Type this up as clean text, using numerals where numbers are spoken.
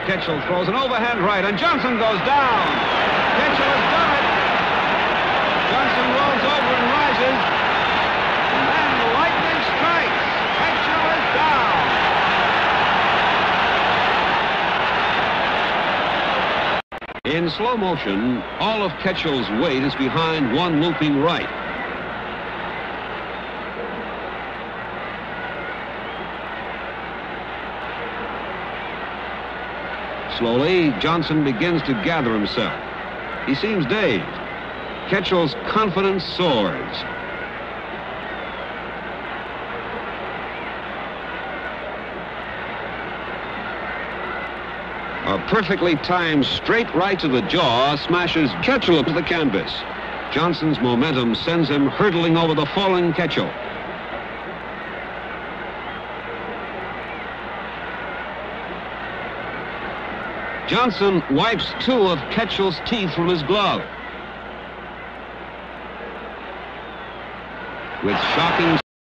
Kečel throws an overhand right, and Džonson goes down. Kečel has done it. Džonson rolls over and rises. And then lightning strikes. Kečel is down. In slow motion, all of Kechel's weight is behind one looping right. Slowly, Džonson begins to gather himself. He seems dazed. Kechel's confidence soars. A perfectly timed straight right to the jaw smashes Kečel up to the canvas. Džonson's momentum sends him hurtling over the falling Kečel. Džonson wipes two of Kechel's teeth from his glove. With shocking